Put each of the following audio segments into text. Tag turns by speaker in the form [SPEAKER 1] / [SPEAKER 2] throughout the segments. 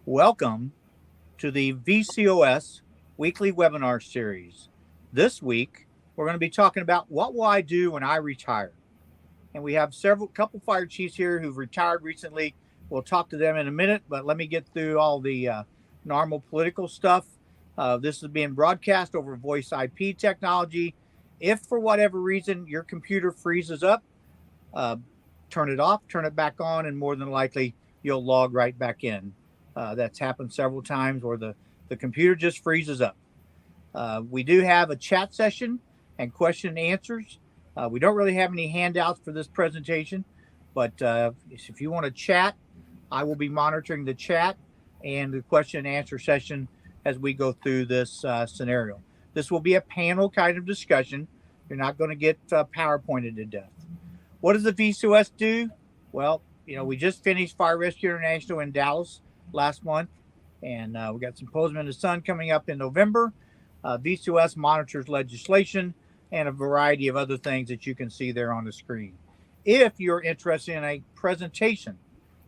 [SPEAKER 1] Welcome to the VCOS weekly webinar series. This week, we're going to be talking about what will I do when I retire. And we have couple fire chiefs here who've retired recently. We'll talk to them in a minute, but let me get through all the normal political stuff. This is being broadcast over voice IP technology. If for whatever reason your computer freezes up, uh, turn it off, turn it back on, and more than likely you'll log right back in. That's happened several times where the computer just freezes up. We do have a chat session and question and answers. We don't really have any handouts for this presentation, but if you want to chat, I will be monitoring the chat and the question and answer session as we go through this scenario. This will be a panel kind of discussion. You're not going to get PowerPointed to death. What does the VCOS do? Well, we just finished Fire Rescue International in Dallas last month, and we got Symposium in the Sun coming up in November. VCOS monitors legislation and a variety of other things that you can see there on the screen. If you're interested in a presentation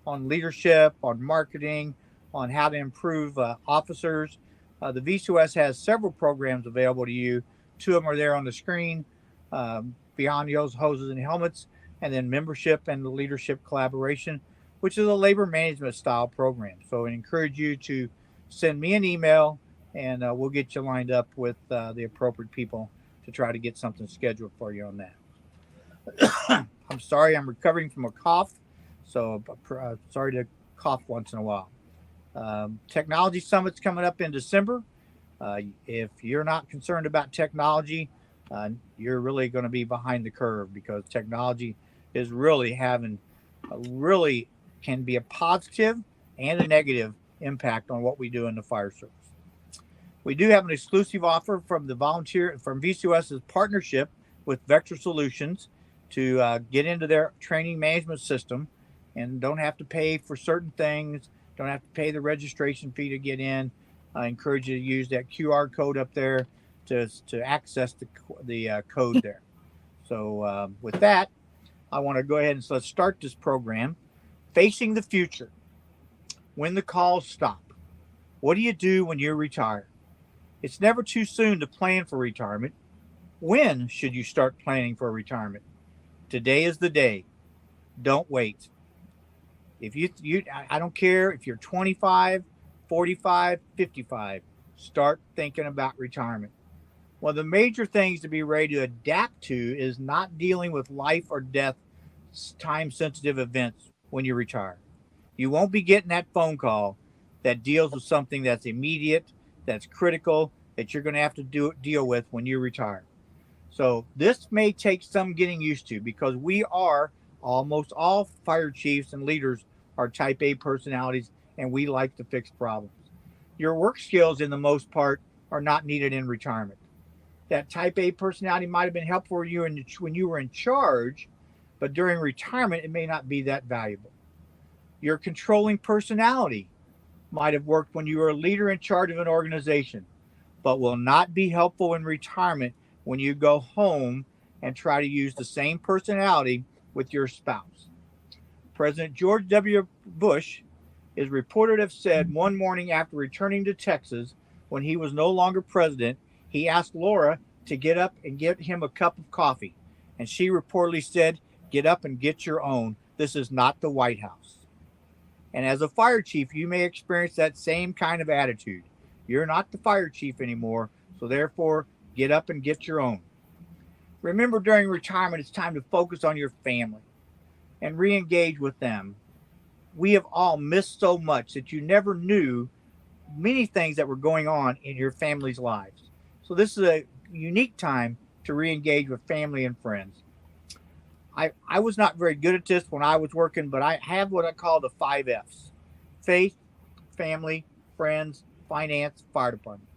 [SPEAKER 1] on leadership, on marketing, on how to improve officers, the VCOS has several programs available to you. Two of them are there on the screen, Beyond the Hoses and Helmets, and then Membership and the Leadership Collaboration, which is a labor management style program. So I encourage you to send me an email, and we'll get you lined up with the appropriate people to try to get something scheduled for you on that. I'm sorry, I'm recovering from a cough, so sorry to cough once in a while. Technology Summit's coming up in December. If you're not concerned about technology, you're really going to be behind the curve, because technology is really can be a positive and a negative impact on what we do in the fire service. We do have an exclusive offer from VCOS's partnership with Vector Solutions to get into their training management system, and don't have to pay for certain things, don't have to pay the registration fee to get in. I encourage you to use that QR code up there to access the code there. So with that, I want to go ahead and let's start this program. Facing the future. When the calls stop. What do you do when you retire? It's never too soon to plan for retirement. When should you start planning for retirement? Today is the day. Don't wait. If I don't care if you're 25, 45, 55, start thinking about retirement. One of the major things to be ready to adapt to is not dealing with life or death time sensitive events when you retire. You won't be getting that phone call that deals with something that's immediate, that's critical, that you're going to have to deal with when you retire. So this may take some getting used to, because we are, almost all fire chiefs and leaders are type A personalities, and we like to fix problems. Your work skills, in the most part, are not needed in retirement. That type A personality might have been helpful for you when you were in charge, but during retirement, it may not be that valuable. Your controlling personality might have worked when you were a leader in charge of an organization, but will not be helpful in retirement when you go home and try to use the same personality with your spouse. President George W. Bush is reported to have said one morning after returning to Texas, when he was no longer president, he asked Laura to get up and get him a cup of coffee. And she reportedly said, "Get up and get your own. This is not the White House." And as a fire chief, you may experience that same kind of attitude. You're not the fire chief anymore, so therefore, get up and get your own. Remember, during retirement, it's time to focus on your family and re-engage with them. We have all missed so much that you never knew many things that were going on in your family's lives. So this is a unique time to re-engage with family and friends. I was not very good at this when I was working, but I have what I call the 5 F's: faith, family, friends, finance, fire department.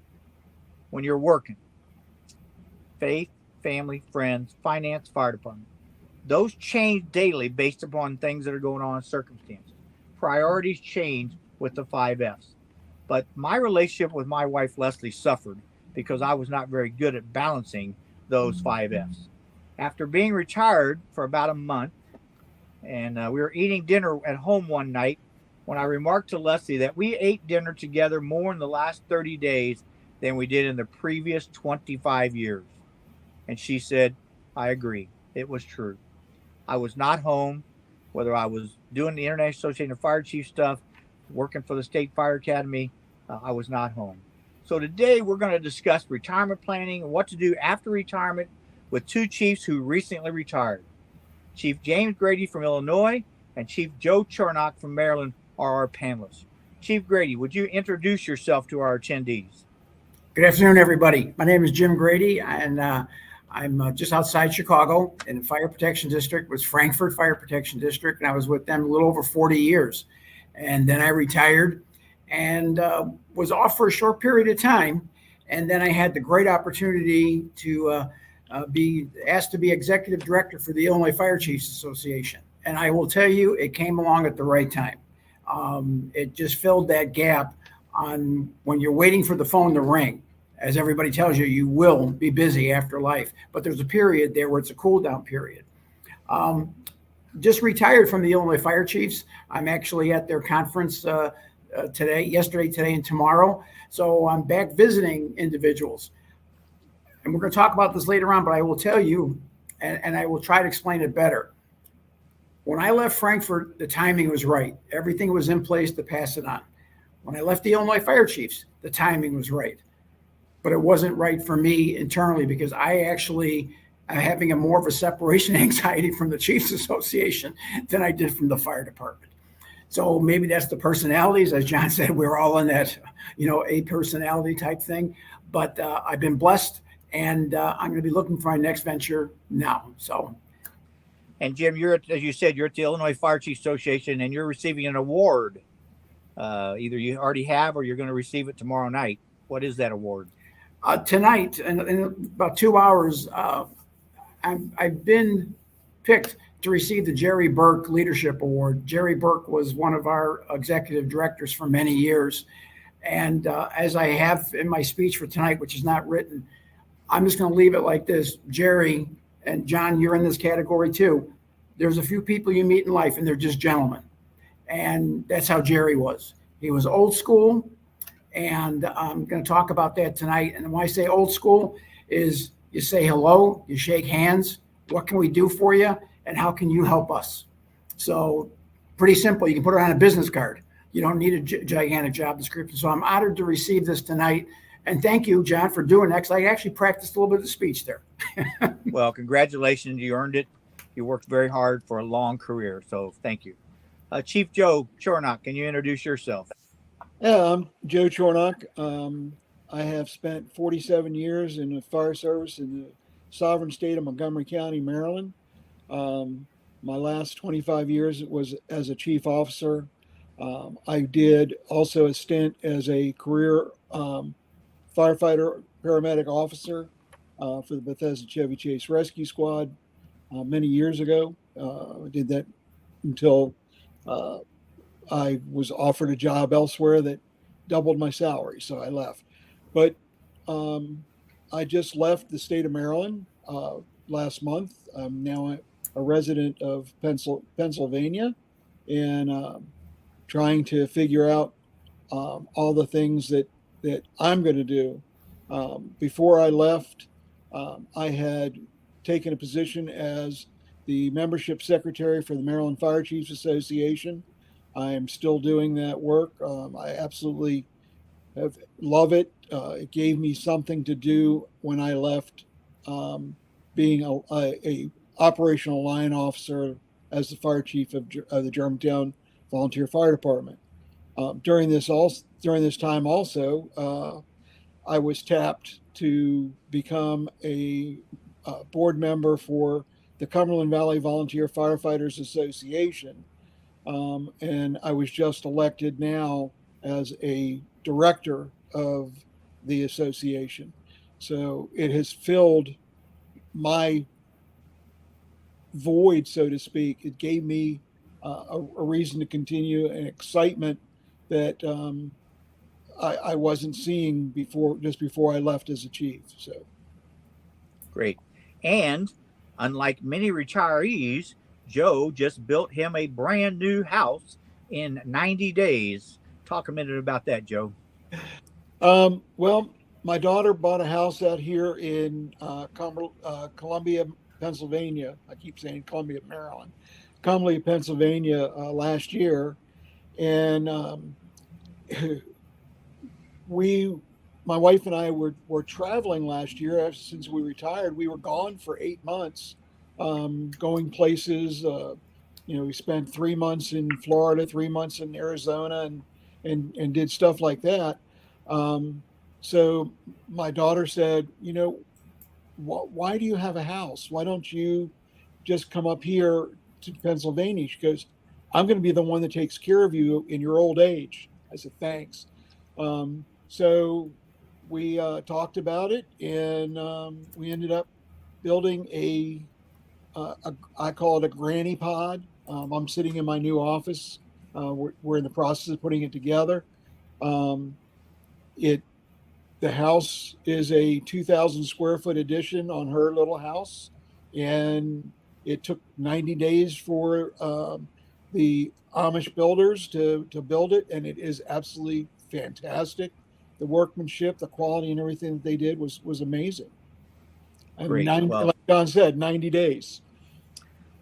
[SPEAKER 1] When you're working, faith, family, friends, finance, fire department. Those change daily based upon things that are going on in circumstances. Priorities change with the 5 F's. But my relationship with my wife, Leslie, suffered because I was not very good at balancing those 5 F's. After being retired for about a month, and we were eating dinner at home one night, when I remarked to Leslie that we ate dinner together more in the last 30 days than we did in the previous 25 years. And she said, I agree. It was true. I was not home, whether I was doing the International Association of Fire Chief stuff, working for the State Fire Academy, I was not home. So today we're going to discuss retirement planning and what to do after retirement with two chiefs who recently retired. Chief James Grady from Illinois and Chief Joe Chornock from Maryland are our panelists. Chief Grady, would you introduce yourself to our attendees?
[SPEAKER 2] Good afternoon, everybody. My name is Jim Grady, and I'm just outside Chicago in the Fire Protection District, was Frankfurt Fire Protection District, and I was with them a little over 40 years. And then I retired and was off for a short period of time. And then I had the great opportunity to be asked to be executive director for the Illinois Fire Chiefs Association. And I will tell you, it came along at the right time. It just filled that gap on when you're waiting for the phone to ring. As everybody tells you, you will be busy after life, but there's a period there where it's a cool down period. Just retired from the Illinois Fire Chiefs. I'm actually at their conference yesterday, today, and tomorrow. So I'm back visiting individuals. And we're going to talk about this later on, but I will tell you, and I will try to explain it better. When I left Frankfurt, the timing was right. Everything was in place to pass it on. When I left the Illinois Fire Chiefs, the timing was right. But it wasn't right for me internally because I actually am having more of a separation anxiety from the Chiefs Association than I did from the fire department. So maybe that's the personalities. As John said, we're all in that, a personality type thing. But I've been blessed, and I'm going to be looking for my next venture now. So.
[SPEAKER 1] And Jim, as you said, you're at the Illinois Fire Chiefs Association, and you're receiving an award. Either you already have or you're going to receive it tomorrow night. What is that award?
[SPEAKER 2] Tonight, in about 2 hours, I've been picked to receive the Jerry Burke Leadership Award. Jerry Burke was one of our executive directors for many years. And as I have in my speech for tonight, which is not written, I'm just going to leave it like this. Jerry and John, you're in this category too. There's a few people you meet in life and they're just gentlemen. And that's how Jerry was. He was old school. And I'm going to talk about that tonight. And when I say old school is you say hello, you shake hands. What can we do for you? And how can you help us? So pretty simple. You can put it on a business card. You don't need a gigantic job description. So I'm honored to receive this tonight. And thank you, John, for doing that. Because I actually practiced a little bit of the speech there.
[SPEAKER 1] Well, congratulations. You earned it. You worked very hard for a long career. So thank you. Chief Joe Chornock, can you introduce yourself?
[SPEAKER 3] Yeah, I'm Joe Chornock. I have spent 47 years in the fire service in the sovereign state of Montgomery County, Maryland. My last 25 years was as a chief officer. I did also a stint as a career firefighter, paramedic officer for the Bethesda Chevy Chase Rescue Squad many years ago. I did that until I was offered a job elsewhere that doubled my salary, so I left. But I just left the state of Maryland last month. I'm now a resident of Pennsylvania and trying to figure out all the things that I'm going to do. Before I left, I had taken a position as the membership secretary for the Maryland Fire Chiefs Association. I am still doing that work. I absolutely love it. It gave me something to do when I left being a operational line officer as the fire chief of the Germantown Volunteer Fire Department. During this time also, I was tapped to become a board member for the Cumberland Valley Volunteer Firefighters Association. And I was just elected now as a director of the association. So it has filled my void, so to speak. It gave me a reason to continue, an excitement that I wasn't seeing just before I left as a chief. So
[SPEAKER 1] great. And unlike many retirees, Joe just built him a brand new house in 90 days. Talk a minute about that, Joe.
[SPEAKER 3] Well, my daughter bought a house out here in Columbia, Pennsylvania. I keep saying Columbia, Maryland, Columbia, Pennsylvania, last year, and we, my wife and I were traveling last year. Since we retired, we were gone for 8 months, going places. We spent 3 months in Florida, 3 months in Arizona, and did stuff like that. Um, so my daughter said, why do you have a house? Why don't you just come up here to Pennsylvania? She goes, I'm going to be the one that takes care of you in your old age. I said, thanks. So we talked about it, and we ended up building I call it a granny pod. I'm sitting in my new office. We're in the process of putting it together. Um, it The house is a 2,000 square foot addition on her little house, and it took 90 days for the Amish builders to build it, and it is absolutely fantastic. The workmanship, the quality, and everything that they did was amazing. And
[SPEAKER 1] Great. Well,
[SPEAKER 3] like John said, 90 days.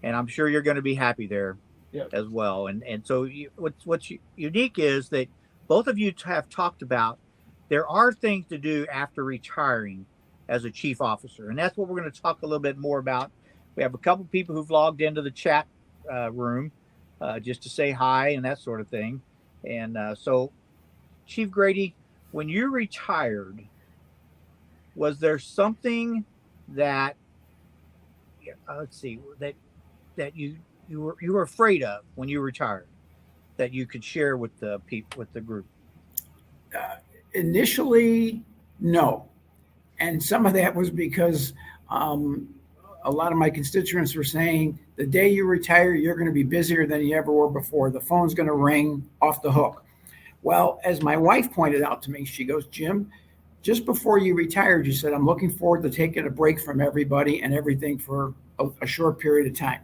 [SPEAKER 1] and I'm sure you're going to be happy there
[SPEAKER 3] Yeah.
[SPEAKER 1] as well. And so what's unique is that both of you have talked about there are things to do after retiring as a chief officer, and that's what we're going to talk a little bit more about. We have a couple people who've logged into the chat room just to say hi and that sort of thing. And so, Chief Grady, when you retired, was there something that let's see that you were afraid of when you retired that you could share with the people with the group?
[SPEAKER 2] Initially, no. And some of that was because a lot of my constituents were saying the day you retire, you're going to be busier than you ever were before. The phone's going to ring off the hook. Well, as my wife pointed out to me, she goes, Jim, just before you retired, you said, I'm looking forward to taking a break from everybody and everything for a short period of time.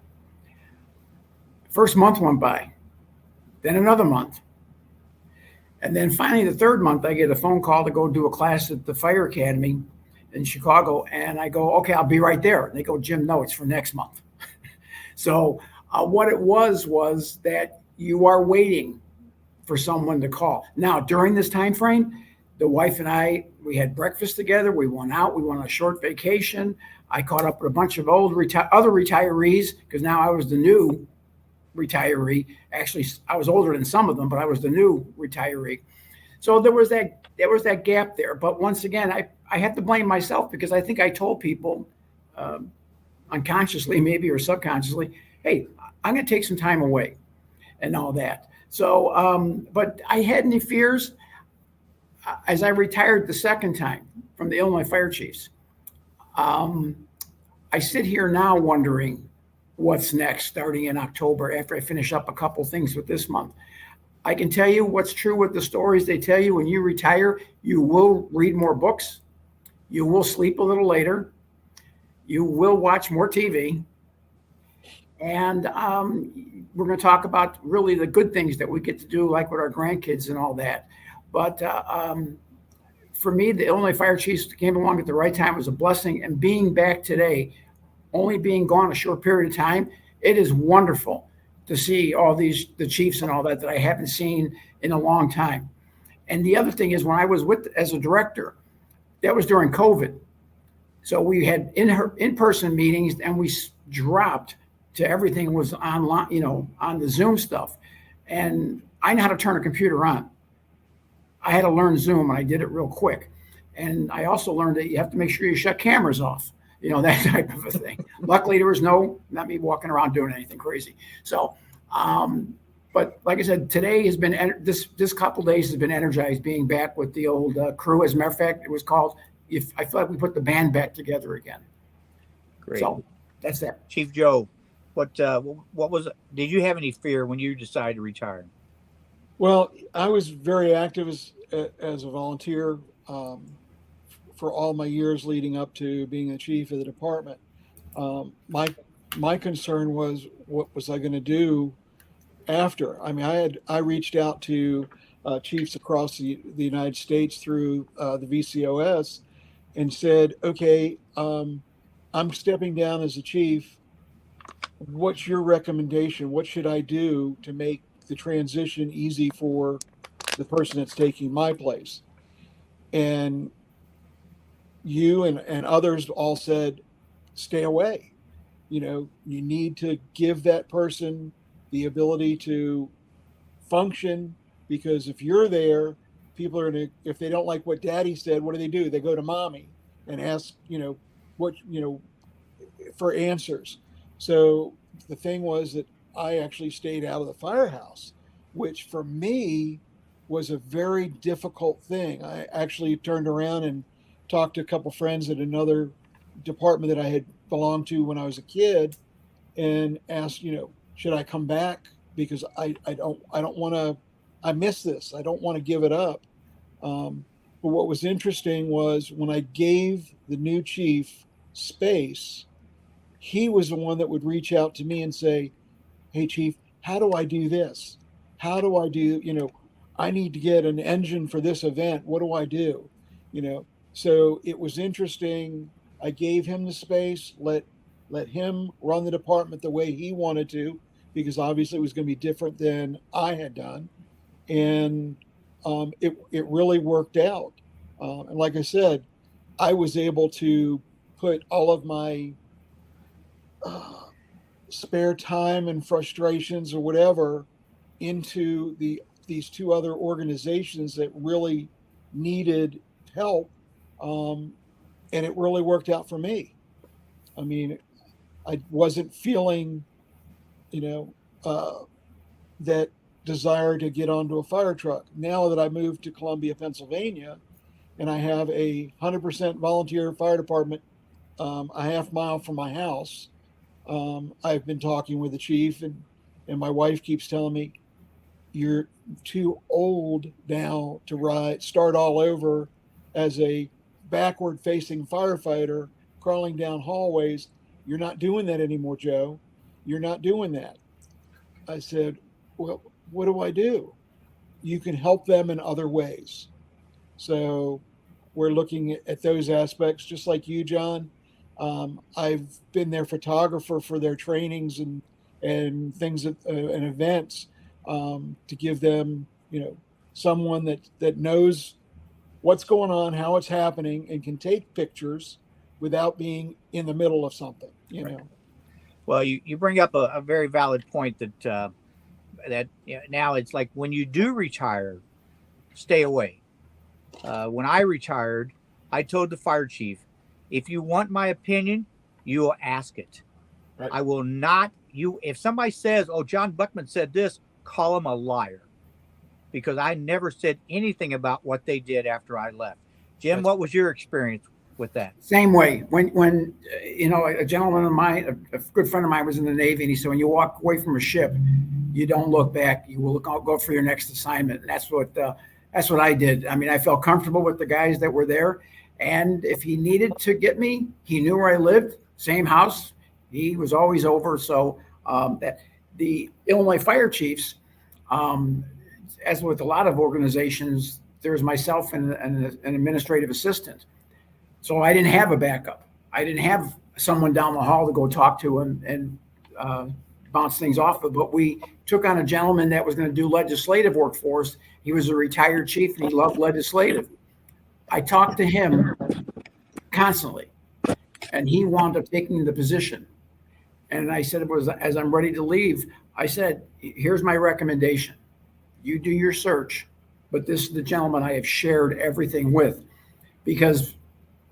[SPEAKER 2] First month went by, then another month. And then finally, the third month, I get a phone call to go do a class at the fire academy in Chicago. And I go, okay, I'll be right there. And they go, Jim, no, it's for next month. So what it was that you are waiting for someone to call. Now, during this time frame, the wife and I, we had breakfast together. We went out. We went on a short vacation. I caught up with a bunch of old other retirees because now I was the new retiree. Actually, I was older than some of them, but I was the new retiree. So there was that gap there. But once again, I have to blame myself because I think I told people unconsciously, maybe, or subconsciously, hey, I'm going to take some time away and all that. So, but I had any fears as I retired the second time from the Illinois Fire Chiefs. I sit here now wondering what's next starting in October after I finish up a couple things with this month. I can tell you what's true with the stories they tell you when you retire. You will read more books. You will sleep a little later. You will watch more TV. And we're going to talk about really the good things that we get to do, like with our grandkids and all that. But for me, the Illinois Fire Chiefs came along at the right time. It was a blessing. And being back today, only being gone a short period of time, it is wonderful to see all the Chiefs and all that I haven't seen in a long time. And the other thing is when I was as a director, that was during COVID. So we had in-person meetings and we dropped to everything was online, on the Zoom stuff. And I know how to turn a computer on. I had to learn Zoom and I did it real quick. And I also learned that you have to make sure you shut cameras off. That type of a thing. Luckily, there was not me walking around doing anything crazy. So, but like I said, today has been, this couple days has been energized being back with the old crew. As a matter of fact, it was called, I feel like we put the band back together again.
[SPEAKER 1] Great.
[SPEAKER 2] So that's that.
[SPEAKER 1] Chief Joe, what did you have any fear when you decided to retire?
[SPEAKER 3] Well, I was very active as a volunteer. For all my years leading up to being the chief of the department. My concern was, what was I going to do after. I mean, I reached out to chiefs across the United States through the VCOS and said, okay, I'm stepping down as a chief. What's your recommendation? What should I do to make the transition easy for the person that's taking my place? And you and others all said, stay away. You know, you need to give that person the ability to function, because if you're there, people are going to, if they don't like what daddy said, what do? They go to mommy and ask, what, for answers. So the thing was that I actually stayed out of the firehouse, which for me was a very difficult thing. I actually turned around and talked to a couple friends at another department that I had belonged to when I was a kid and asked, should I come back? Because I don't want to, I miss this. I don't want to give it up. But what was interesting was when I gave the new chief space, he was the one that would reach out to me and say, hey, chief, how do I do this? How do I do, I need to get an engine for this event. What do I do? So it was interesting. I gave him the space, let him run the department the way he wanted to, because obviously it was going to be different than I had done. And it really worked out. And like I said, I was able to put all of my spare time and frustrations or whatever into these two other organizations that really needed help, and it really worked out for me. I mean, I wasn't feeling, that desire to get onto a fire truck. Now that I moved to Columbia, Pennsylvania, and I have a 100% volunteer fire department a half mile from my house, I've been talking with the chief, and my wife keeps telling me, you're too old now to start all over as a backward facing firefighter crawling down hallways. You're not doing that anymore, Joe. You're not doing that. I said, well, what do I do? You can help them in other ways. So we're looking at those aspects, just like you, John. I've been their photographer for their trainings and things and events, to give them, someone that knows what's going on, how it's happening, and can take pictures without being in the middle of something,
[SPEAKER 1] Right.
[SPEAKER 3] know.
[SPEAKER 1] Well, you bring up a very valid point that now it's like when you do retire, stay away. When I retired, I told the fire chief, if you want my opinion, you will ask it.
[SPEAKER 3] Right.
[SPEAKER 1] I will not. If somebody says, "Oh, John Buckman said this," call him a liar, because I never said anything about what they did after I left. Jim, what was your experience with that?
[SPEAKER 2] Same way. When a gentleman of mine, a good friend of mine, was in the Navy, and he said, when you walk away from a ship, you don't look back. You will go for your next assignment. And that's what I did. I mean, I felt comfortable with the guys that were there, and if he needed to get me, he knew where I lived. Same house. He was always over. So that the Illinois fire chiefs, as with a lot of organizations, there's myself and an administrative assistant. So I didn't have a backup. I didn't have someone down the hall to go talk to and bounce things off of. But we took on a gentleman that was going to do legislative work for us. He was a retired chief and he loved legislative. I talked to him constantly, and he wound up taking the position. And I said, as I'm ready to leave, I said, here's my recommendation. You do your search, but this is the gentleman I have shared everything with. Because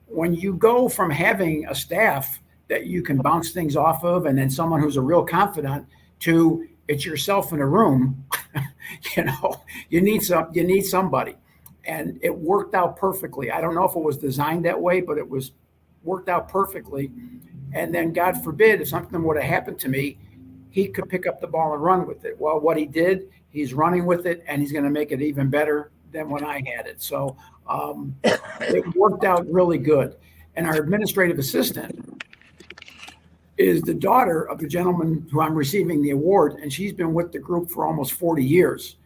[SPEAKER 2] when you go from having a staff that you can bounce things off of, and then someone who's a real confidant, to it's yourself in a room, you need somebody. And it worked out perfectly. I don't know if it was designed that way, but it was worked out perfectly. And then, God forbid, if something would have happened to me, he could pick up the ball and run with it. Well, what he did, he's running with it, and he's going to make it even better than when I had it. So it worked out really good. And our administrative assistant is the daughter of the gentleman who I'm receiving the award, and she's been with the group for almost 40 years.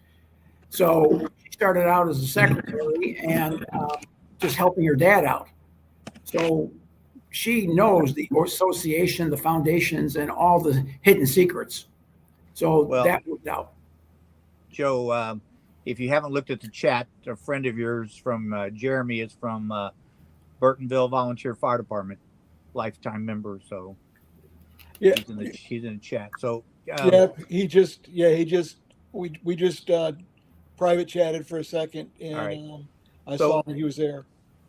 [SPEAKER 2] So she started out as a secretary and just helping her dad out. So she knows the association, the foundations, and all the hidden secrets. So
[SPEAKER 1] Well,
[SPEAKER 2] that worked out.
[SPEAKER 1] Joe, if you haven't looked at the chat, a friend of yours from Jeremy is from Burtonville Volunteer Fire Department, lifetime member. So
[SPEAKER 3] Yeah,
[SPEAKER 1] he's in the chat. So
[SPEAKER 3] yeah, we just private chatted for a second,
[SPEAKER 1] all
[SPEAKER 3] and
[SPEAKER 1] right.
[SPEAKER 3] I
[SPEAKER 1] So
[SPEAKER 3] saw that he was there.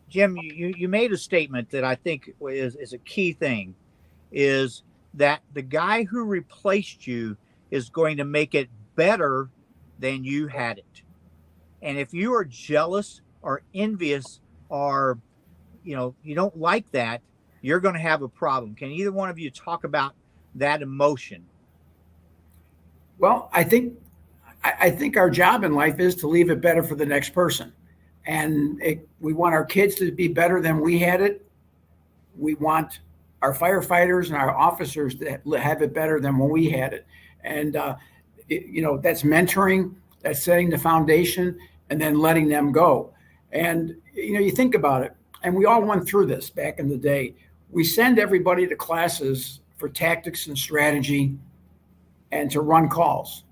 [SPEAKER 1] Jim, you made a statement that I think is a key thing, is that the guy who replaced you is going to make it better than you had it. And if you are jealous or envious or you don't like that, you're going to have a problem. Can either one of you talk about that emotion?
[SPEAKER 2] Well, I think our job in life is to leave it better for the next person. And we want our kids to be better than we had it. We want our firefighters and our officers to have it better than when we had it. And, that's mentoring, that's setting the foundation, and then letting them go. And, you think about it, and we all went through this back in the day. We send everybody to classes for tactics and strategy and to run calls.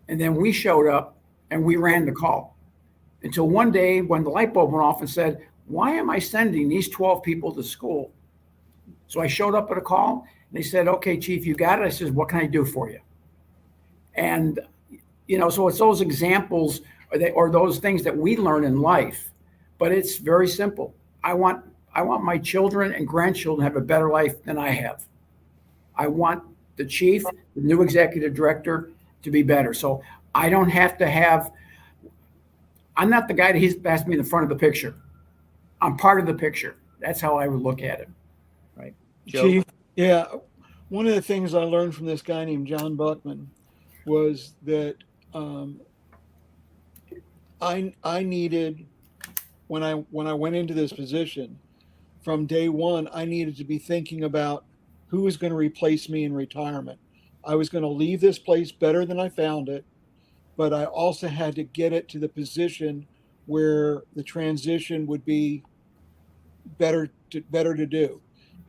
[SPEAKER 2] And then we showed up and we ran the call until one day when the light bulb went off and said, why am I sending these 12 people to school? So I showed up at a call and they said, okay, Chief, you got it. I said, what can I do for you? And, so it's those examples or those things that we learn in life, but it's very simple. I want my children and grandchildren to have a better life than I have. I want the chief, the new executive director, to be better. So I don't have to I'm not the guy that has to be in the front of the picture. I'm part of the picture. That's how I would look at it.
[SPEAKER 1] Right. Joe?
[SPEAKER 3] Chief, yeah. One of the things I learned from this guy named John Buckman was that I needed, when I went into this position, from day one, I needed to be thinking about who was going to replace me in retirement. I was going to leave this place better than I found it, but I also had to get it to the position where the transition would be better to do.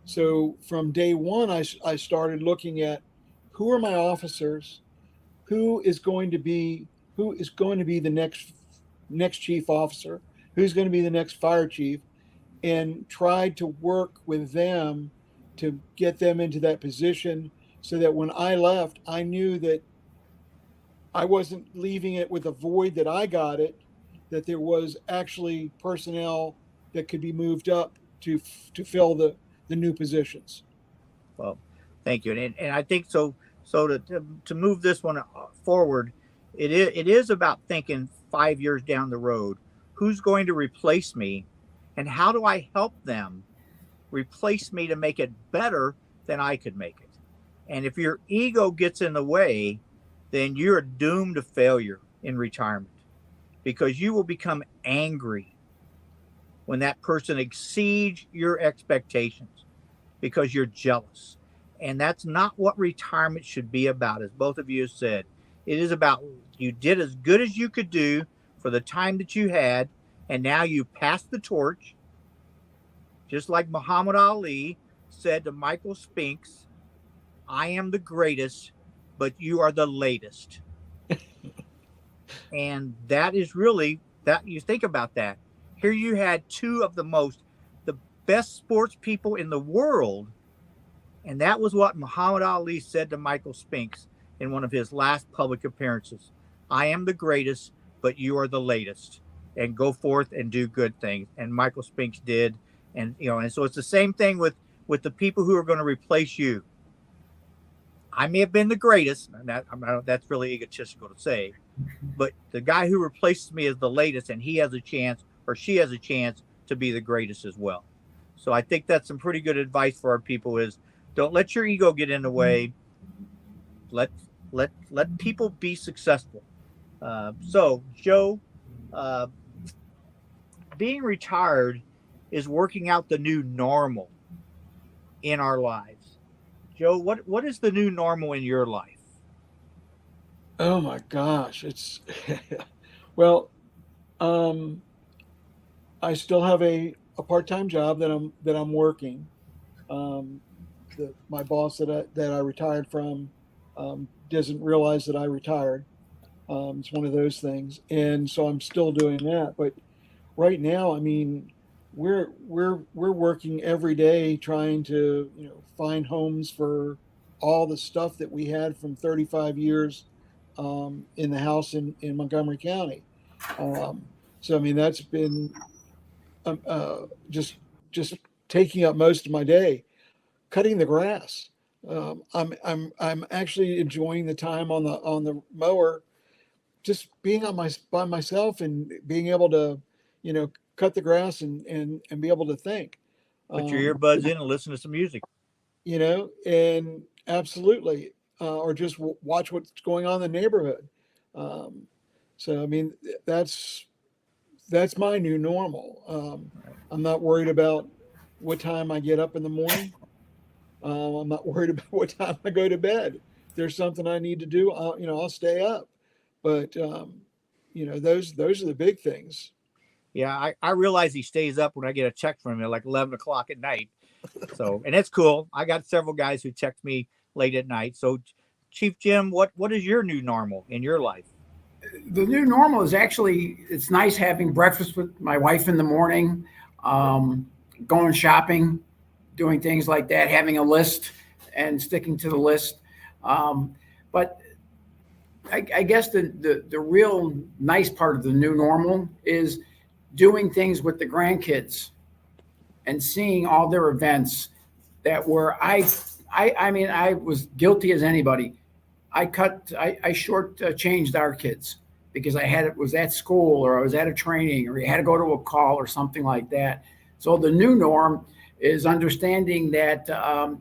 [SPEAKER 3] So from day one, I started looking at who are my officers, who is going to be the next chief officer, who's going to be the next fire chief, and tried to work with them to get them into that position so that when I left, I knew that I wasn't leaving it with a void that I got it, that there was actually personnel that could be moved up to fill the new positions.
[SPEAKER 1] Well, thank you. And I think so. So to move this one forward, it is about thinking 5 years down the road. Who's going to replace me, and how do I help them replace me to make it better than I could make it? And if your ego gets in the way, then you're doomed to failure in retirement, because you will become angry when that person exceeds your expectations because you're jealous. And that's not what retirement should be about, as both of you have said. It is about you did as good as you could do for the time that you had, and now you passed the torch, just like Muhammad Ali said to Michael Spinks, I am the greatest, but you are the latest. And that is really, that you think about that. Here you had two of the best sports people in the world. And that was what Muhammad Ali said to Michael Spinks in one of his last public appearances. I am the greatest, but you are the latest. And go forth and do good things. And Michael Spinks did. And and so it's the same thing with the people who are going to replace you. I may have been the greatest, and that's really egotistical to say, but the guy who replaces me is the latest, and he has a chance, or she has a chance, to be the greatest as well. So I think that's some pretty good advice for our people: is don't let your ego get in the way. Let people be successful. So Joe, uh, being retired is working out the new normal in our lives. Joe, what is the new normal in your life?
[SPEAKER 3] Oh my gosh, it's well, um, I still have a part-time job that I'm working. Um, my boss that I retired from doesn't realize that I retired. It's one of those things, and so I'm still doing that. But right now, I mean, we're working every day trying to find homes for all the stuff that we had from 35 years in the house in Montgomery County. Um, so I mean, that's been um, uh, just just taking up most of my day cutting the grass. I'm actually enjoying the time on the mower, just being on my by myself and being able to, cut the grass and be able to think.
[SPEAKER 1] Put your
[SPEAKER 3] Um,
[SPEAKER 1] earbuds in and listen to some music.
[SPEAKER 3] and absolutely, or just watch what's going on in the neighborhood. Um, so I mean, that's my new normal.
[SPEAKER 1] Right.
[SPEAKER 3] I'm not worried about what time I get up in the morning. I'm not worried about what time I go to bed. If there's something I need to do, I'll stay up. But those are the big things.
[SPEAKER 1] Yeah, I realize he stays up when I get a check from him at like 11 o'clock at night. So, and it's cool. I got several guys who text me late at night. So, Chief Jim, what is your new normal in your life?
[SPEAKER 2] The new normal is actually, it's nice having breakfast with my wife in the morning, um, going shopping, doing things like that, having a list and sticking to the list. But I guess the real nice part of the new normal is doing things with the grandkids and seeing all their events that were I mean I was guilty as anybody. I short changed our kids because I had it was at school or I was at a training or you had to go to a call or something like that. So the new norm is understanding that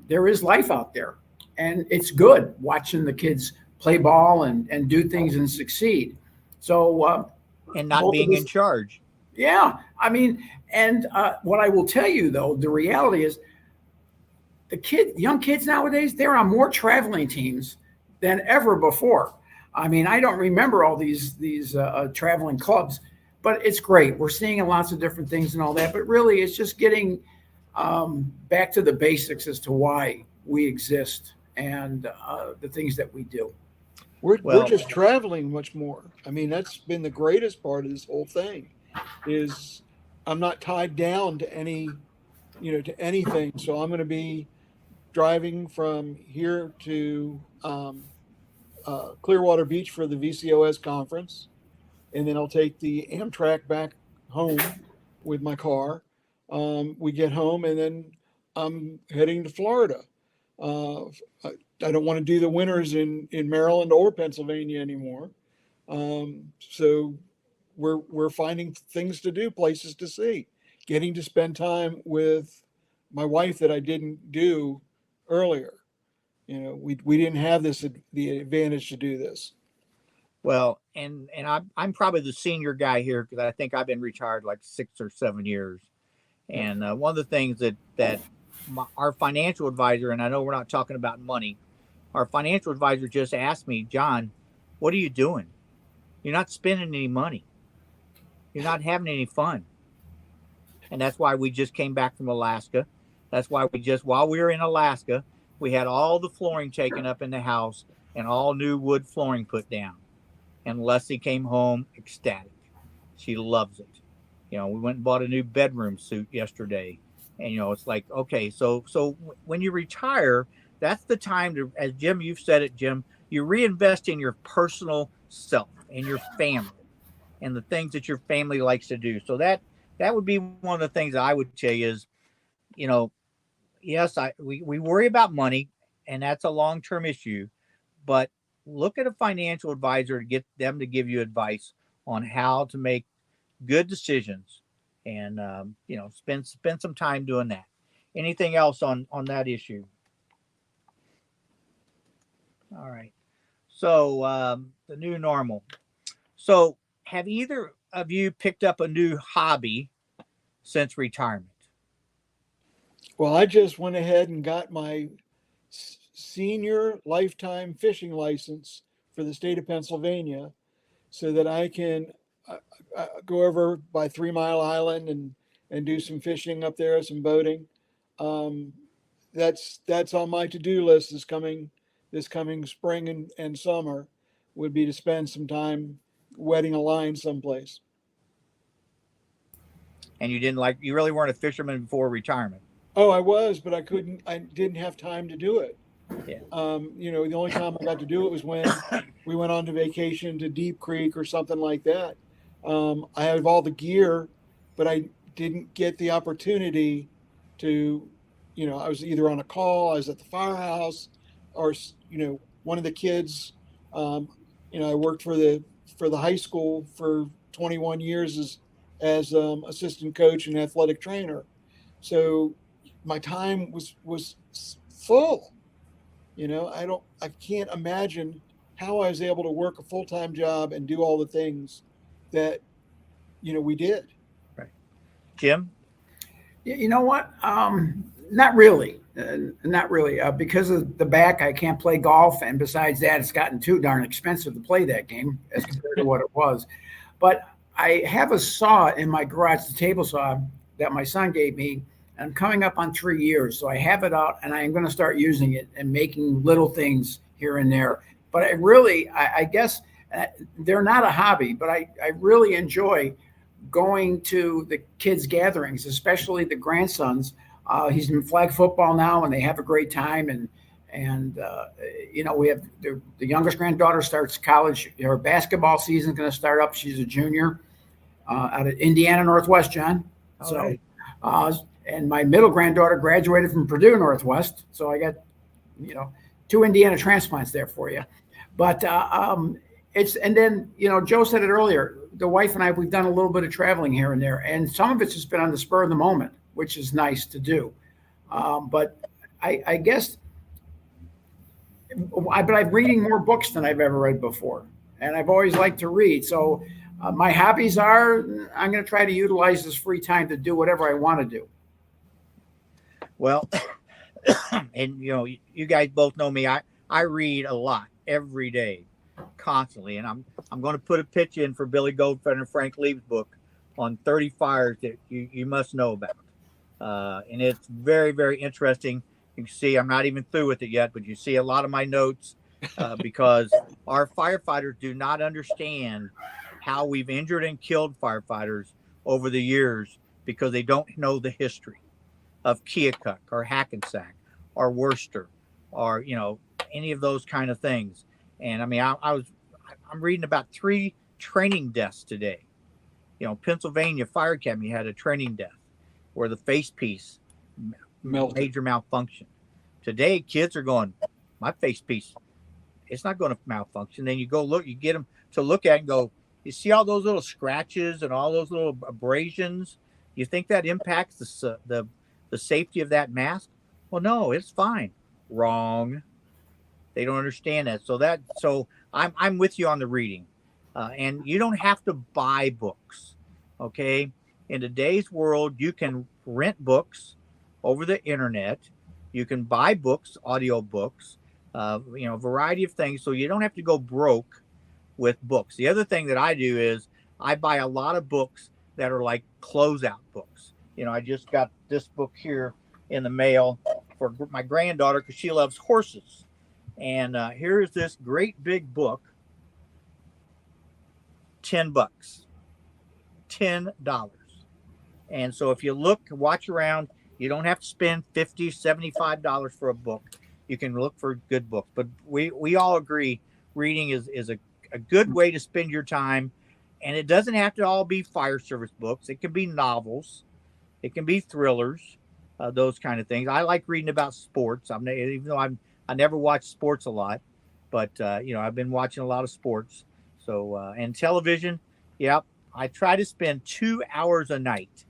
[SPEAKER 2] there is life out there, and it's good watching the kids play ball and do things and succeed. So
[SPEAKER 1] And not
[SPEAKER 2] both of
[SPEAKER 1] being in
[SPEAKER 2] us,
[SPEAKER 1] charge.
[SPEAKER 2] yeah. I mean, and what I will tell you though, the reality is young kids nowadays, they're on more traveling teams than ever before. I mean, I don't remember all these traveling clubs, but it's great. We're seeing lots of different things and all that. But really, it's just getting back to the basics as to why we exist and the things that we do.
[SPEAKER 3] We're
[SPEAKER 1] Well,
[SPEAKER 3] just traveling much more. I mean, that's been the greatest part of this whole thing. Is I'm not tied down to to anything. So I'm going to be driving from here to Clearwater Beach for the VCOS conference, and then I'll take the Amtrak back home with my car. We get home, and then I'm heading to Florida. Uh, I don't want to do the winters in Maryland or Pennsylvania anymore. So we're finding things to do, places to see, getting to spend time with my wife that I didn't do earlier. We didn't have the advantage to do this.
[SPEAKER 1] well, and I'm probably the senior guy here because I think I've been retired like 6 or 7 years.
[SPEAKER 3] Yeah.
[SPEAKER 1] And one of the things that our financial advisor, and I know we're not talking about money, our financial advisor just asked me, John, what are you doing? You're not spending any money. You're not having any fun. And that's why we just came back from Alaska. That's why while we were in Alaska, we had all the flooring taken up in the house and all new wood flooring put down. And Leslie came home ecstatic. She loves it. We went and bought a new bedroom suit yesterday. And it's like, okay, so when you retire, that's the time to, as Jim, you've said it, Jim, you reinvest in your personal self and your family and the things that your family likes to do. So that would be one of the things I would say is, you know, yes, we worry about money and that's a long-term issue, but look at a financial advisor to get them to give you advice on how to make good decisions and spend some time doing that. Anything else on that issue? All right. So the new normal. So have either of you picked up a new hobby since retirement?
[SPEAKER 3] Well, I just went ahead and got my senior lifetime fishing license for the state of Pennsylvania so that I can go over by 3 Mile Island and do some fishing up there, some boating. Um, that's on my to-do list this coming spring and summer would be to spend some time wetting a line someplace.
[SPEAKER 1] And you really weren't a fisherman before retirement.
[SPEAKER 3] Oh, I was, but I didn't have time to do it.
[SPEAKER 1] Yeah.
[SPEAKER 3] The only time I got to do it was when we went on to vacation to Deep Creek or something like that. I have all the gear, but I didn't get the opportunity to, I was either on a call, I was at the firehouse, or, one of the kids, I worked for the high school for 21 years as assistant coach and athletic trainer. So my time was full. I can't imagine how I was able to work a full-time job and do all the things that, we did.
[SPEAKER 1] Right. Jim?
[SPEAKER 2] You know what? Not really. Not really. Because of the back, I can't play golf. And besides that, it's gotten too darn expensive to play that game as compared to what it was. But I have a saw in my garage, the table saw that my son gave me. I'm coming up on 3 years, so I have it out, and I'm going to start using it and making little things here and there. But I guess they're not a hobby, but I really enjoy going to the kids' gatherings, especially the grandsons. He's in flag football now, and they have a great time. And we have the youngest granddaughter starts college. Her basketball season is going to start up. She's a junior out of Indiana Northwest, John.
[SPEAKER 1] All
[SPEAKER 2] so.
[SPEAKER 1] right.
[SPEAKER 2] And my middle granddaughter graduated from Purdue Northwest. So I got, 2 Indiana transplants there for you. But and then, Joe said it earlier, the wife and I, we've done a little bit of traveling here and there. And some of it's just been on the spur of the moment, which is nice to do. But I guess, I'm reading more books than I've ever read before. And I've always liked to read. So my hobbies are, I'm going to try to utilize this free time to do whatever I want to do.
[SPEAKER 1] Well, and you guys both know me. I read a lot every day, constantly, and I'm going to put a pitch in for Billy Goldfeather and Frank Leib's book on 30 fires that you must know about, and it's very, very interesting. You can see I'm not even through with it yet, but you see a lot of my notes because our firefighters do not understand how we've injured and killed firefighters over the years because they don't know the history of Keokuk or Hackensack or Worcester or, any of those kind of things. And I mean, I'm reading about 3 training deaths today. Pennsylvania Fire Academy had a training death where the face piece major malfunction. Today, kids are going, my face piece, it's not going to malfunction. Then you go look, you get them to look at it and go, you see all those little scratches and all those little abrasions? You think that impacts the safety of that mask? Well, no, it's fine. Wrong. They don't understand that. So I'm with you on the reading, and you don't have to buy books. Okay, in today's world, you can rent books over the internet. You can buy books, audio books, a variety of things. So you don't have to go broke with books. The other thing that I do is I buy a lot of books that are like closeout books. I just got this book here in the mail for my granddaughter because she loves horses. And here is this great big book, $10, $10. And so if you watch around, you don't have to spend $50, $75 for a book. You can look for good books. But we all agree reading is a good way to spend your time. And it doesn't have to all be fire service books. It can be novels. It can be thrillers, those kind of things. I like reading about sports. Even though I never watch sports a lot, but I've been watching a lot of sports. So and television, yeah, I try to spend 2 hours a night.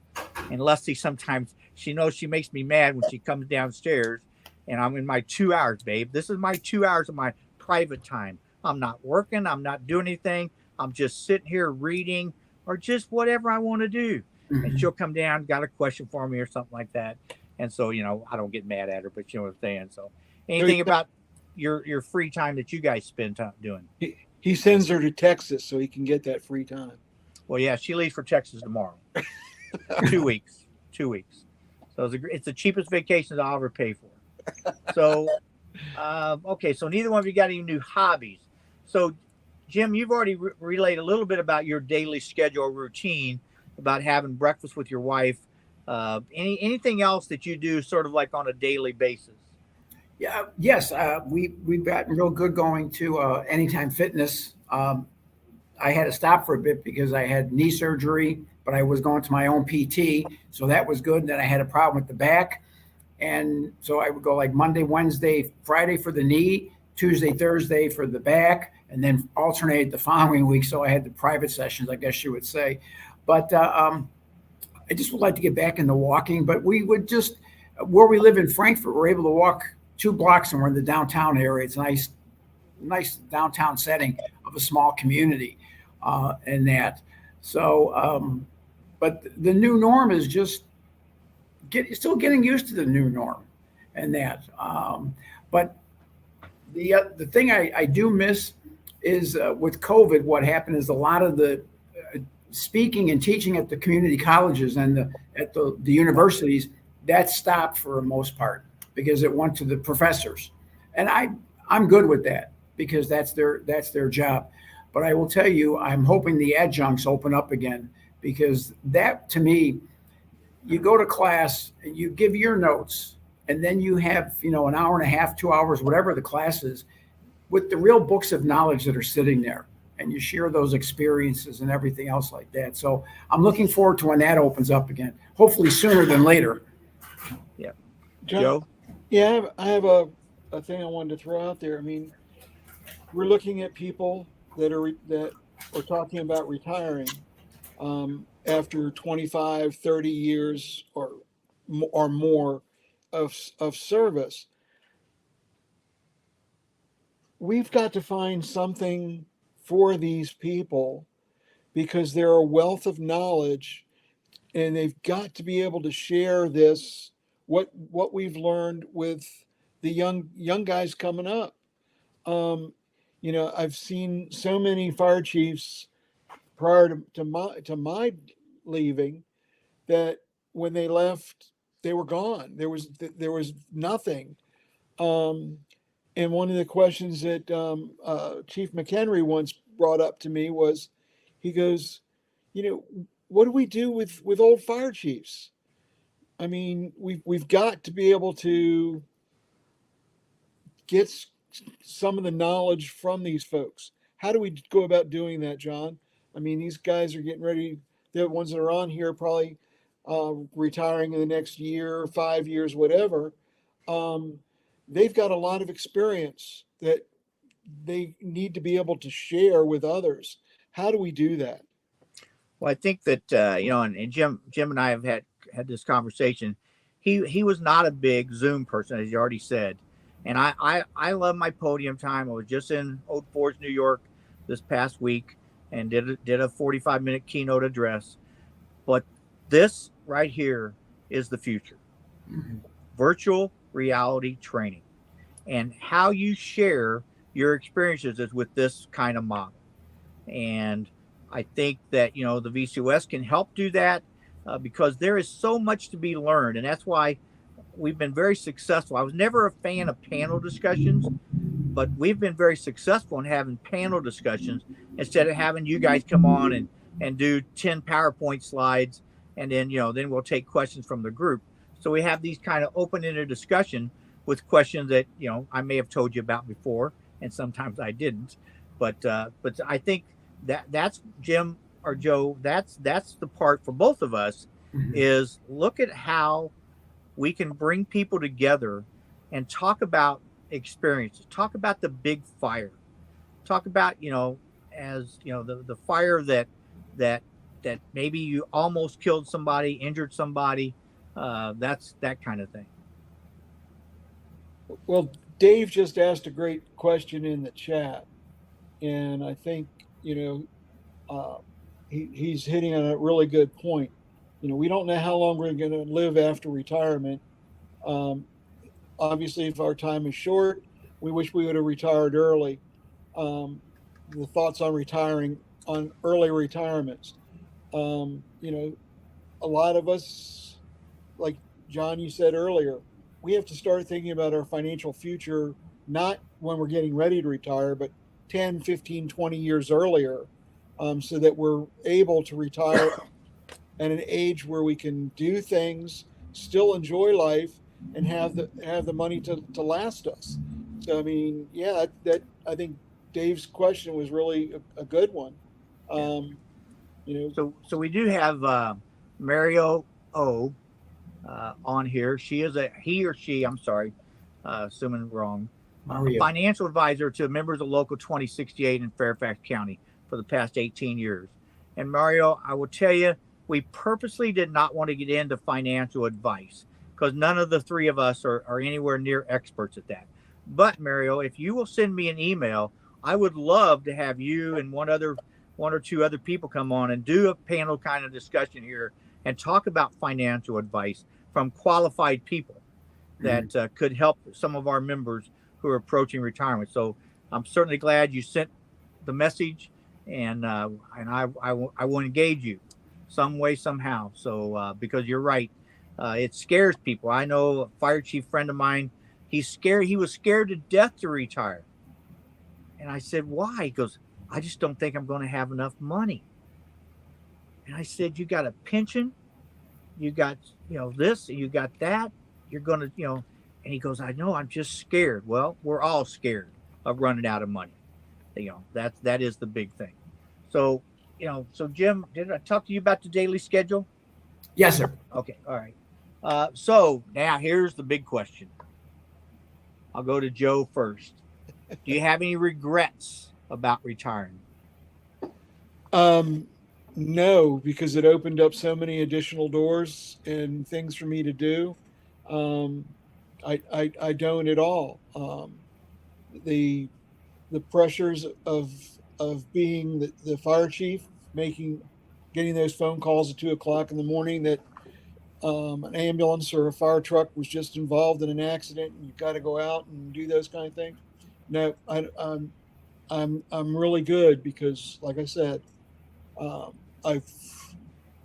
[SPEAKER 1] And Leslie sometimes she knows she makes me mad when she comes downstairs, and I'm in my 2 hours, babe. This is my 2 hours of my private time. I'm not working. I'm not doing anything. I'm just sitting here reading or just whatever I want to do. And she'll come down, got a question for me or something like that. And so, I don't get mad at her, but you know what I'm saying. So anything about your free time that you guys spend time doing?
[SPEAKER 3] He sends her to Texas so he can get that free time.
[SPEAKER 1] Well, yeah, she leaves for Texas tomorrow. 2 weeks. 2 weeks. So it's the cheapest vacation I'll ever pay for. So, okay, so neither one of you got any new hobbies. So, Jim, you've already relayed a little bit about your daily schedule routine, about having breakfast with your wife. Anything else that you do sort of like on a daily basis?
[SPEAKER 2] Yeah, yes, we've gotten real good going to Anytime Fitness. I had to stop for a bit because I had knee surgery, but I was going to my own PT, so that was good. And then I had a problem with the back, and so I would go like Monday, Wednesday, Friday for the knee, Tuesday, Thursday for the back, and then alternate the following week. So I had the private sessions, I guess you would say. But I just would like to get back into walking. But we would just, where we live in Frankfurt, we're able to walk 2 blocks and we're in the downtown area. It's a nice downtown setting of a small community, and that. So, but the new norm is just still getting used to the new norm, and that. But the thing I do miss is with COVID. What happened is a lot of the speaking and teaching at the community colleges and at the universities that stopped for the most part because it went to the professors, and I'm good with that because that's their job. But I will tell you, I'm hoping the adjuncts open up again because that to me, you go to class and you give your notes, and then you have an hour and a half, 2 hours, whatever the class is, with the real books of knowledge that are sitting there, and you share those experiences and everything else like that. So I'm looking forward to when that opens up again, hopefully sooner than later.
[SPEAKER 1] Yeah,
[SPEAKER 3] John,
[SPEAKER 1] Joe.
[SPEAKER 3] Yeah, I have a thing I wanted to throw out there. I mean, we're looking at people that are talking about retiring after 25, 30 years or more of service. We've got to find something for these people because they're a wealth of knowledge, and they've got to be able to share this what we've learned with the young guys coming up. Um, I've seen so many fire chiefs prior to my leaving that when they left, they were gone. There was nothing. Um, and one of the questions that Chief McHenry once brought up to me was, he goes, what do we do with old fire chiefs? I mean, we've got to be able to get some of the knowledge from these folks. How do we go about doing that, John? I mean, these guys are getting ready. The ones that are on here probably retiring in the next year, 5 years, whatever. They've got a lot of experience that they need to be able to share with others. How do we do that?
[SPEAKER 1] Well, I think that and Jim and I have had this conversation. He was not a big Zoom person, as you already said, and I love my podium time. I was just in Old Forge, New York, this past week, and did a 45-minute keynote address. But this right here is the future. Mm-hmm. Virtual reality training, and how you share your experiences is with this kind of model. And I think that the VCOS can help do that because there is so much to be learned, and that's why we've been very successful. I was never a fan of panel discussions, but we've been very successful in having panel discussions instead of having you guys come on and do 10 PowerPoint slides, and then then we'll take questions from the group. So we have these kind of open-ended discussion with questions that I may have told you about before, and sometimes I didn't. But I think that's Jim or Joe. That's the part for both of us, mm-hmm. is look at how we can bring people together and talk about experiences, talk about the big fire, talk about as the fire that maybe you almost killed somebody, injured somebody. That's that kind of thing.
[SPEAKER 3] Well, Dave just asked a great question in the chat, and I think he's hitting on a really good point. We don't know how long we're going to live after retirement. Obviously, if our time is short, we wish we would have retired early. The thoughts on retiring, on early retirements. You know, a lot of us, like John, you said earlier, we have to start thinking about our financial future, not when we're getting ready to retire, but 10, 15, 20 years earlier, so that we're able to retire at an age where we can do things, still enjoy life, and have the money to last us. So I mean, yeah, that I think Dave's question was really a good one. Um, you know,
[SPEAKER 1] So we do have Mario O on here. She is he or she. I'm sorry, assuming wrong.
[SPEAKER 2] Mario.
[SPEAKER 1] Financial advisor to members of Local 2068 in Fairfax County for the past 18 years. And Mario, I will tell you, we purposely did not want to get into financial advice because none of the three of us are anywhere near experts at that. But Mario, if you will send me an email, I would love to have you and one or two other people come on and do a panel kind of discussion here and talk about financial advice from qualified people that could help some of our members who are approaching retirement. So I'm certainly glad you sent the message, and I will engage you some way somehow. So because you're right, it scares people. I know a fire chief friend of mine. He's scared. He was scared to death to retire, and I said, "Why?" He goes, "I just don't think I'm going to have enough money." And I said, "You got a pension, you got this, you got that. You're going to And he goes, "I know. I'm just scared." Well, we're all scared of running out of money. That is the big thing. So so Jim, did I talk to you about the daily schedule?
[SPEAKER 2] Yes, sir.
[SPEAKER 1] Okay, all right. So now here's the big question. I'll go to Joe first. Do you have any regrets about retiring?
[SPEAKER 3] No, because it opened up so many additional doors and things for me to do. I don't at all. The pressures of being the fire chief, getting those phone calls at 2 o'clock in the morning that an ambulance or a fire truck was just involved in an accident and you've got to go out and do those kind of things. No, I'm really good because, like I said, I've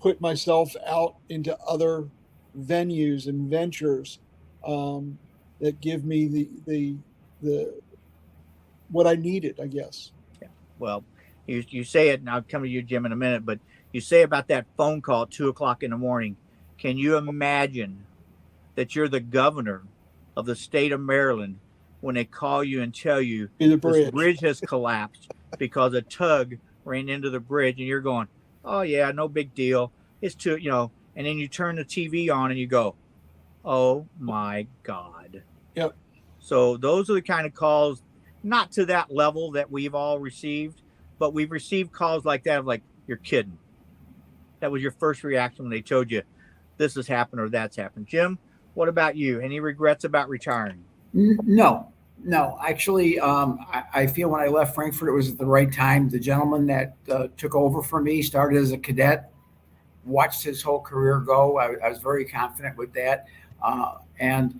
[SPEAKER 3] put myself out into other venues and ventures that give me the what I needed, I guess.
[SPEAKER 1] Yeah. Well, you say it, and I'll come to you, Jim, in a minute. But you say about that phone call at 2 o'clock in the morning. Can you imagine that you're the governor of the state of Maryland when they call you and tell you
[SPEAKER 3] This
[SPEAKER 1] bridge has collapsed because a tug ran into the bridge, and you're going, "Oh yeah, no big deal. It's too," and then you turn the TV on and you go, "Oh my God."
[SPEAKER 3] Yep.
[SPEAKER 1] So those are the kind of calls, not to that level that we've all received, but we've received calls like that of like, "You're kidding." That was your first reaction when they told you this has happened or that's happened. Jim, what about you? Any regrets about retiring?
[SPEAKER 2] No. Actually, I feel when I left Frankfurt, it was at the right time. The gentleman that took over for me started as a cadet, watched his whole career go. I was very confident with that. And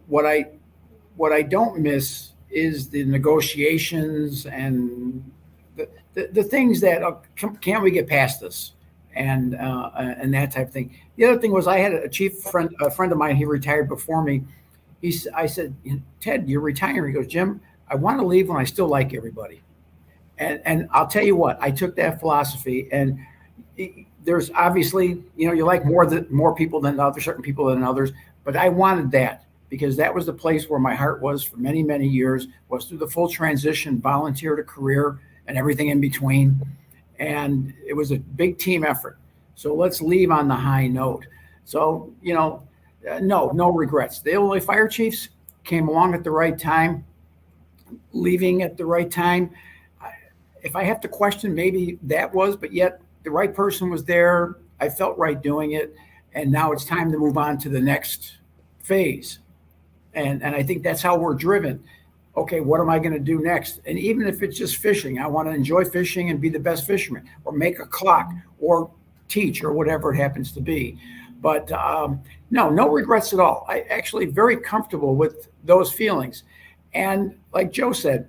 [SPEAKER 2] what I don't miss is the negotiations and the things that can we get past this and that type of thing. The other thing was I had a friend of mine. He retired before me. I said, "Ted, you're retiring." He goes, "Jim, I want to leave when I still like everybody." And I'll tell you what, I took that philosophy, and there's obviously, you like more people than others, certain people than others, but I wanted that because that was the place where my heart was for many, many years, was through the full transition, volunteer to career and everything in between. And it was a big team effort. So let's leave on the high note. So, no regrets. The Illinois fire chiefs came along at the right time, leaving at the right time. If I have to question, maybe that was, but yet the right person was there. I felt right doing it. And now it's time to move on to the next phase. And I think that's how we're driven. Okay, what am I going to do next? And even if it's just fishing, I want to enjoy fishing and be the best fisherman, or make a clock, or teach, or whatever it happens to be. But no regrets at all. I actually very comfortable with those feelings. And like Joe said,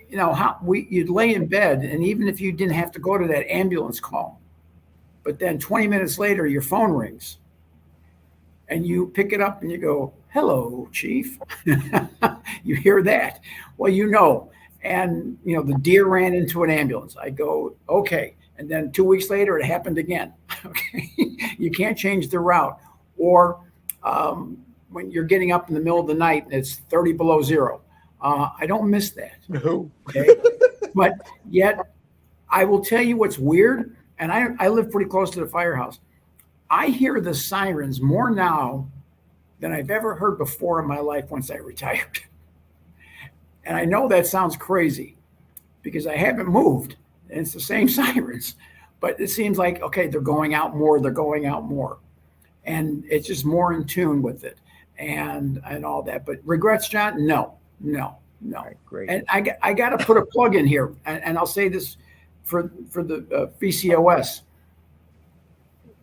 [SPEAKER 2] you'd lay in bed, and even if you didn't have to go to that ambulance call, but then 20 minutes later, your phone rings and you pick it up and you go, "Hello, Chief." You hear that. Well, and the deer ran into an ambulance. I go, okay. And then 2 weeks later, it happened again. Okay. You can't change the route. Or when you're getting up in the middle of the night and it's 30 below zero. I don't miss that.
[SPEAKER 3] No.
[SPEAKER 2] Okay. But yet, I will tell you what's weird. And I live pretty close to the firehouse. I hear the sirens more now than I've ever heard before in my life once I retired. And I know that sounds crazy because I haven't moved and it's the same sirens, but it seems like, okay, they're going out more. And it's just more in tune with it and all that. But regrets, John? No.
[SPEAKER 1] Right, great.
[SPEAKER 2] And I got to put a plug in here, and I'll say this for the VCOS.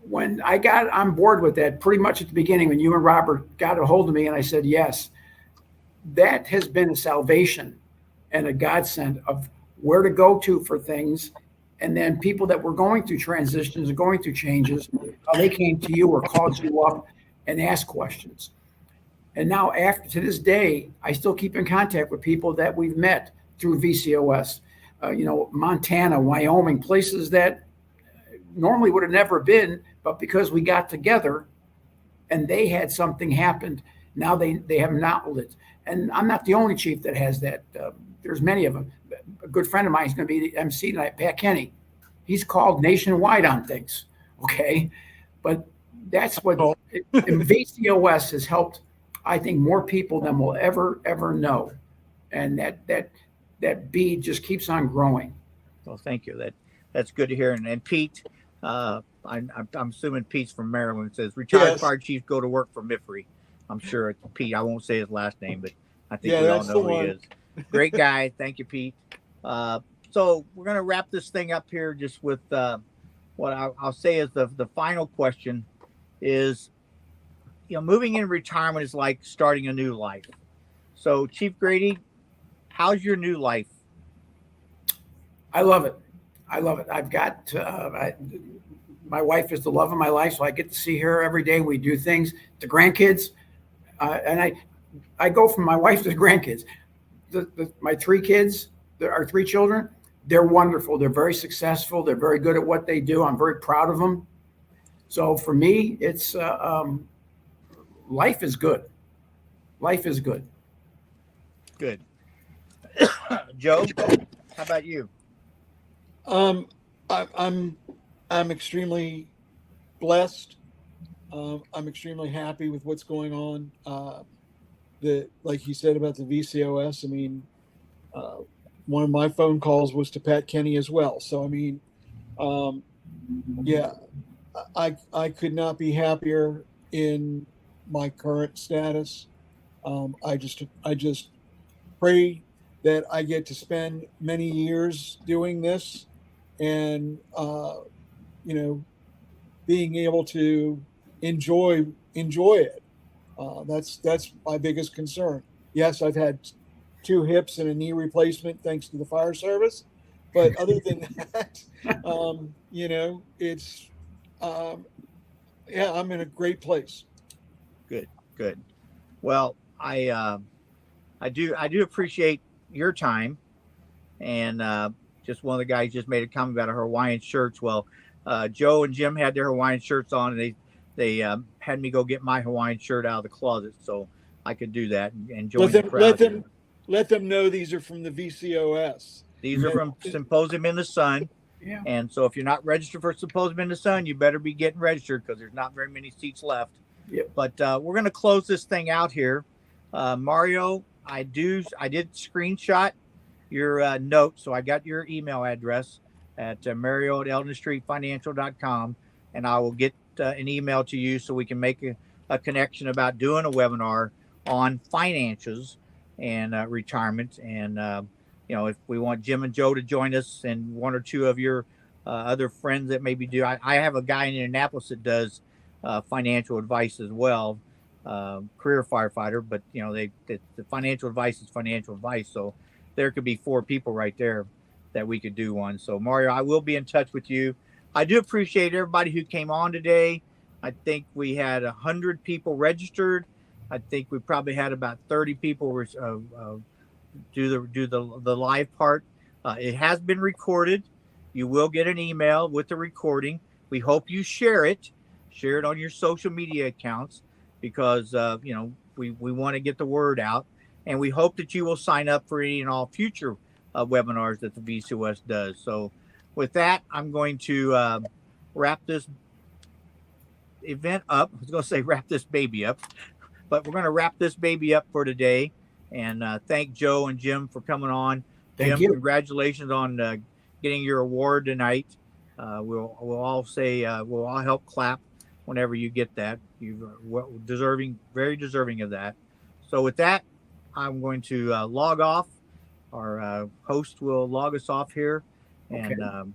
[SPEAKER 2] When I got on board with that, pretty much at the beginning, when you and Robert got a hold of me and I said yes, that has been a salvation and a godsend of where to go to for things. And then people that were going through transitions and going through changes, how they came to you or called you up and asked questions. And now to this day, I still keep in contact with people that we've met through VCOS, Montana, Wyoming, places that normally would have never been, but because we got together and they had something happened, now they have an outlet. And I'm not the only chief that has that. There's many of them. A good friend of mine is going to be the MC tonight, Pat Kenny. He's called nationwide on things, okay? But that's what VCOS has helped, I think, more people than we'll ever know. And that bead just keeps on growing.
[SPEAKER 1] Well, thank you. That's good to hear. And Pete, I'm assuming Pete's from Maryland. It says retired fire chief go to work for MIFRE. I'm sure it's Pete. I won't say his last name, but I think we all know who he is. Great guy. Thank you, Pete. So we're going to wrap this thing up here just with what I'll say is the final question is, moving in retirement is like starting a new life. So Chief Grady, how's your new life?
[SPEAKER 2] I love it. I've got my wife is the love of my life, so I get to see her every day. We do things. The grandkids, and I go from my wife to the grandkids. My three kids, our three children, they're wonderful. They're very successful. They're very good at what they do. I'm very proud of them. So for me, it's life is good. Life is good.
[SPEAKER 1] Good. Joe, how about you?
[SPEAKER 3] I'm extremely blessed. I'm extremely happy with what's going on. Like you said about the VCOS, I mean, one of my phone calls was to Pat Kenny as well. So, I mean, yeah, I could not be happier in my current status. I just pray that I get to spend many years doing this and, being able to enjoy it. That's my biggest concern. Yes, I've had 2 hips and a knee replacement thanks to the fire service, but other than that, it's I'm in a great place.
[SPEAKER 1] Good. Well, I do appreciate your time, and just one of the guys just made a comment about our Hawaiian shirts. Well, Joe and Jim had their Hawaiian shirts on, and they had me go get my Hawaiian shirt out of the closet so I could do that and join the crowd.
[SPEAKER 3] Let them know these are from the VCOS.
[SPEAKER 1] These are from Symposium in the Sun.
[SPEAKER 2] Yeah.
[SPEAKER 1] And so if you're not registered for Symposium in the Sun, you better be getting registered because there's not very many seats left.
[SPEAKER 2] Yep.
[SPEAKER 1] But we're going to close this thing out here. Mario, I did screenshot your note, so I got your email address at mario@eldonstreetfinancial.com, and I will get an email to you so we can make a connection about doing a webinar on finances and retirement. And if we want Jim and Joe to join us and one or two of your other friends that maybe do, I have a guy in Indianapolis that does financial advice as well. career firefighter, but the financial advice is financial advice. So there could be 4 people right there that we could do one. So Mario, I will be in touch with you. I do appreciate everybody who came on today. I think we had 100 people registered. I think we probably had about 30 people do the live part. It has been recorded. You will get an email with the recording. We hope you share it on your social media accounts, because we want to get the word out, and we hope that you will sign up for any and all future webinars that the VCOS does. So with that, I'm going to wrap this event up. I was going to say wrap this baby up, but we're going to wrap this baby up for today. And thank Joe and Jim for coming on.
[SPEAKER 2] Thank
[SPEAKER 1] Jim,
[SPEAKER 2] you.
[SPEAKER 1] congratulations on getting your award tonight. We'll all say we'll all help clap whenever you get that. You're very deserving of that. So with that, I'm going to log off. Our host will log us off here, and
[SPEAKER 2] Okay.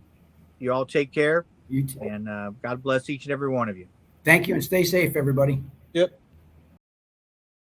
[SPEAKER 1] you all take care.
[SPEAKER 2] You too.
[SPEAKER 1] And God bless each and every one of you.
[SPEAKER 2] Thank you, and stay safe, everybody.
[SPEAKER 3] Yep.